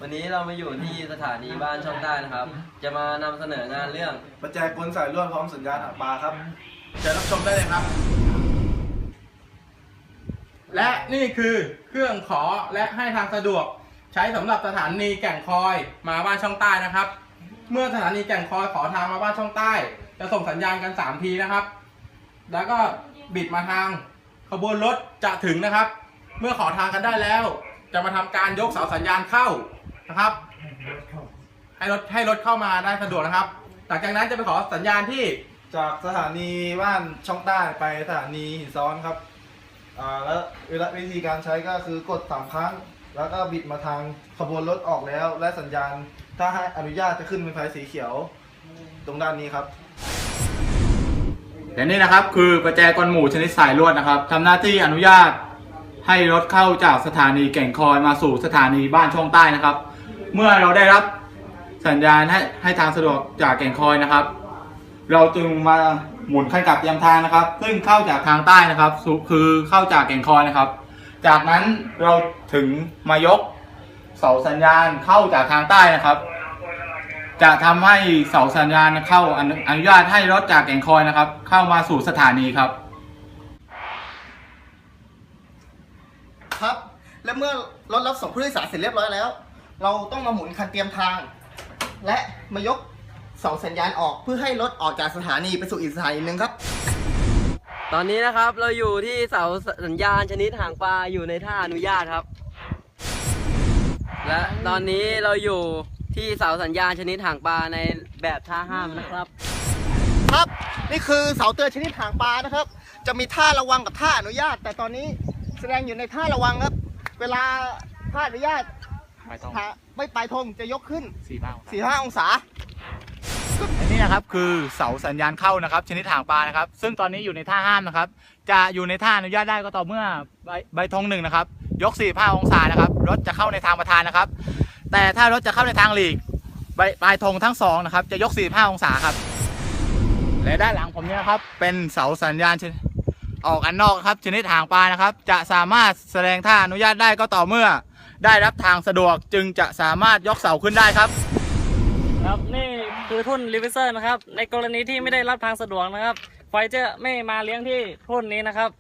วันนี้เรามาอยู่ที่สถานีบ้านช่องใต้นะครับ จะมานำเสนองานเรื่องประแจกลสายลวดพร้อมสัญญาณหาปลาครับเชิญรับชมได้เลยครับ และนี่คือเครื่องขอและให้ทางสะดวกใช้สำหรับสถานีแก่งคอยมาบ้านช่องใต้นะครับเมื่อสถานีแก่งคอยขอทางมาบ้านช่องใต้ จะส่งสัญญาณกัน3ทีนะครับแล้วก็บิดมาทางขบวนรถจะถึงนะครับเมื่อขอทางกันได้แล้วจะมาทำการยกเสาสัญญาณเข้านะครับให้รถเข้ามาได้สะดวกนะครับหลังจากนั้นจะไปขอสัญญาณที่จากสถานีบ้านช่องใต้ไปสถานีหินซ้อนครับแล้ววิธีการใช้ก็คือกด3ครั้งแล้วก็บิดมาทางขบวนรถออกแล้วและสัญญาณถ้าให้อนุญาตจะขึ้นเป็นไฟสีเขียวตรงด้านนี้ครับและนี่นะครับคือประแจกลหมู่ชนิดสายลวดนะครับทำหน้าที่อนุญาตให้รถเข้าจากสถานีแก่งคอยมาสู่สถานีบ้านช่องใต้นะครับเมื่อเราได้รับสัญญาณให้ทางสะดวกจากแก่งคอยนะครับเราจึงมาหมุนคันกลับเตรียมทางนะครับซึ่งเข้าจากทางใต้นะครับคือเข้าจากแก่งคอยนะครับจากนั้นเราถึงมายกเสาสัญญาณเข้าจากทางใต้นะครับจะทำให้เสาสัญญาณเข้าอนุญาตให้รถจากแก่งคอยนะครับเข้ามาสู่สถานีครับครับและเมื่อรถรับส่งผู้โดยสารเสร็จเรียบร้อยแล้ว เราต้องมาหมุนคันเตรียมทาง และมายกเสาสัญญาณออกเพื่อให้รถออกจากสถานีไปสู่อีกสถานีหนึ่งครับตอนนี้นะครับเราอยู่ที่เสาสัญญาณชนิดหางปลาอยู่ในท่าอนุญาตครับและตอนนี้เราอยู่ที่เสาสัญญาณชนิดหางปลาในแบบท่าห้ามนะครับครับนี่คือเสาเตือนชนิดหางปลานะครับจะมีท่าระวังกับท่าอนุญาตแต่ตอนนี้แสดงอยู่ในท่าระวังครับเวลาท่าอนุญาตไม่ปลายธงจะยกขึ้น45 องศาอันนี้นะครับคือเสาสัญญาณเข้านะครับชนิดหางปลานะครับซึ่งตอนนี้อยู่ในท่าห้ามนะครับจะอยู่ในท่าอนุญาตได้ก็ต่อเมื่อใบธง1นะครับยก45 องศานะครับรถจะเข้าในทางประธานนะครับแต่ถ้ารถจะเข้าในทางหลีกปลายธงทั้ง2นะครับจะยก45 องศาครับและด้านหลังผมเนี่ยนะครับเป็นเสาสัญญาณออกอันนอกครับชนิดหางปลานะครับจะสามารถแสดงท่าอนุญาตได้ก็ต่อเมื่อได้รับทางสะดวกจึงจะสามารถยกเสาขึ้นได้ครับครับนี่คือทุ่นรีเวอร์เซอร์นะครับในกรณีที่ไม่ได้รับทางสะดวกนะครับไฟจะไม่มาเลี้ยงที่ทุ่นนี้นะครับ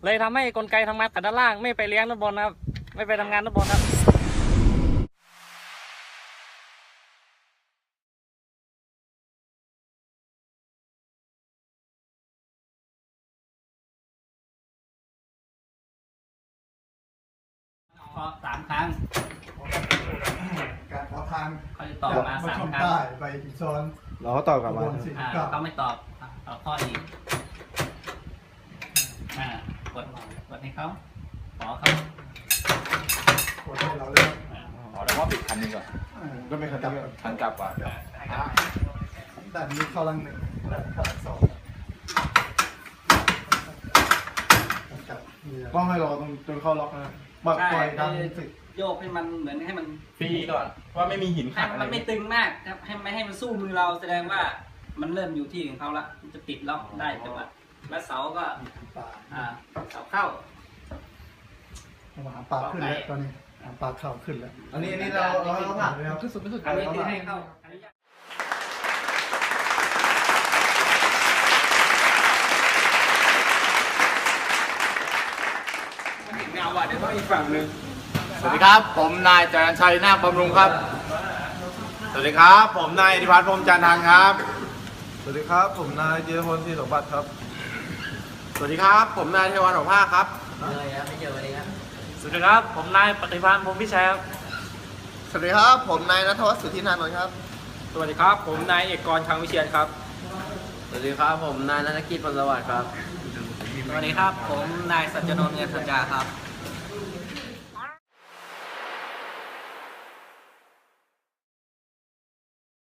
เลยทำให้กลไกทำงานกับด้านล่างไม่ไปเลี้ยงด้านบนนะครับไม่ไปทำงานด้านบนครับขอ3 ครั้งการขอทางเขาจะตอบมา3 ครั้งไปหินซ้อนเราก็ตอบกลับมาเขาไม่ตอบข้ออีกกดให้เขาขอเขากดให้เราเลยแต่ว่าปิดคันนึงก่อนก็ไม่คันกลับก่อนแต่นี้เข้าลัง1เข้าลัง2ต้องให้รอจนเข้าล็อกนะบักปล่อยดันโยกให้มันเหมือนให้มันฟรีก่อนว่าไม่มีหินขัดมันไม่ตึงมากครับไม่ให้มันสู้มือเราแสดงว่ามันเริ่มอยู่ที่ของเขาละมันจะติดล็อกได้จังหวะและเสาก็เสาเข้าปากขึ้นแล้วตอนนี้ปากเข่าขึ้นแล้วอันนี้เราผ่านเลยครับที่สุดอันนี้คือให้เข้าเงาว่ะเดี๋ยวต้องอีกฝั่งหนึ่งสวัสดีครับผมนายจรัญชัยนาคบำรุงครับสวัสดีครับผมนายธิพัฒน์พรหมจันทันครับสวัสดีครับผมนายจิรพลศรีสมบัติครับสวัสดีครับผมนายเทวันหอผ้าครับไม่เจอวันนี้ครับสวัสดีครับผมนายปฏิพันธ์พงษ์พิชัยครับสวัสดีครับผมนายณัฐวัฒน์สุทธินานนท์ครับสวัสดีครับผมนายเอกกร คังวิเชียรครับสวัสดีครับผมนายณัฐกิจ พลสวัสดิ์ครับสวัสดีครับผมนายสัจจนนท์ เงินสัจจาครับ